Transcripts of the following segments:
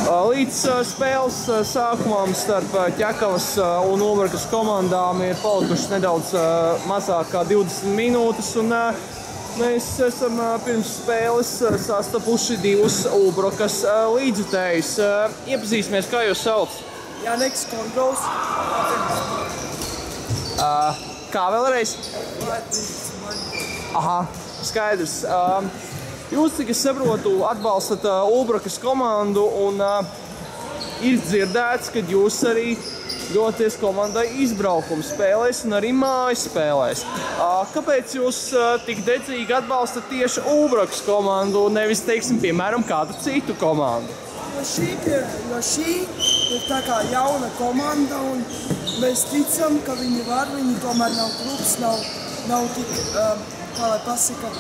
Līdz spēles sākumam starp Ķekavas un Ulbrakas komandām ir palikušas nedaudz mazāk kā 20 minūtes, un mēs esam pirms spēles sastapuši divus Ulbrakas līdzjutējus. Iepazīsimies, kā jūs sauc? Jānis Kontrols. Kā vēlreiz? Aha, skaidrs. Jūs, cik es saprotu, atbalstat Ulbrakas komandu, un ir dzirdēts, ka jūs arī doties komandai izbraukuma spēlēs un arī mājas spēlēs. Kāpēc jūs tik dedzīgi atbalstat tieši Ulbrakas komandu un nevis, teiksim, piemēram, kādu citu komandu? Jo šī ir tā kā jauna komanda, un mēs ticam, ka viņi var, viņi tomēr nav klubs, nav tik, kā lai pasaka,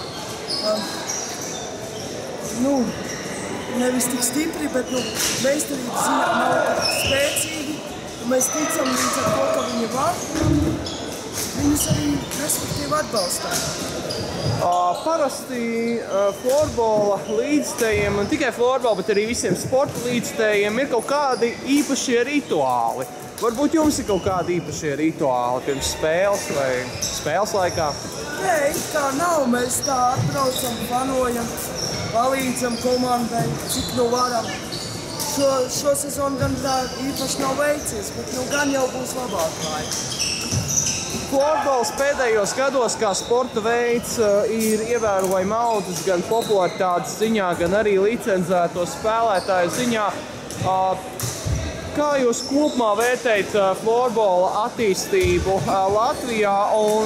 nevis tik stipri, bet meistarības ziņā nav tik spēcīgi, un mēs ticam līdz ar to, ka viņi var, viņus arī respektīvi atbalstām. Parasti florbola līdzstējiem, un tikai florbola, bet arī visiem sporta līdzstējiem ir kaut kādi īpašie rituāli. Varbūt jums ir kaut kādi īpašie rituāli pirms spēles vai spēles laikā? Nē, it kā nav. Mēs tā atbraucam, fanojam, palīdzam komandai, cik nu varam. Šo sezonu gan tā īpaši nav veicies, bet gan jau būs labāk laika. Florbols pēdējos gados kā sporta veids ir ievērojami audzis gan popularitātes ziņā, gan arī licencēto spēlētāju ziņā. Kā jūs kopumā vērtējat florbola attīstību Latvijā, un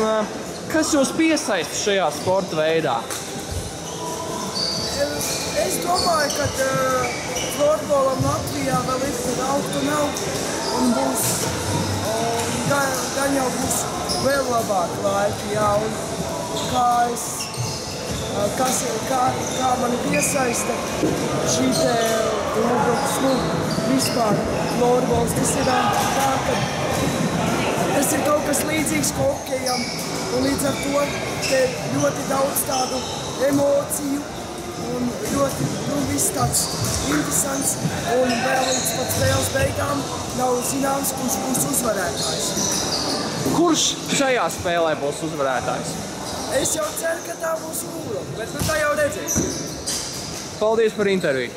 kas jūs piesaista šajā sporta veidā? Es domāju, ka florbolam Latvijā vēl ir kur augt un augt, un būs, gan jau būs vēl labāk laiki, jā, un kā mani piesaista šī te Ulbrakas, vispār florbols, tas ir tā, ka tas ir kaut kas līdzīgs hokejam, un līdz ar to te ļoti daudz tādu emociju, un ļoti, viss tāds interesants, un vēl līdz pat spēles beigām nav zināms, kurš būs uzvarētājs. Kurš šajā spēlē būs uzvarētājs? Es jau ceru, ka tā būs Ulbraka, bet tā jau redzēsim. Paldies par interviju.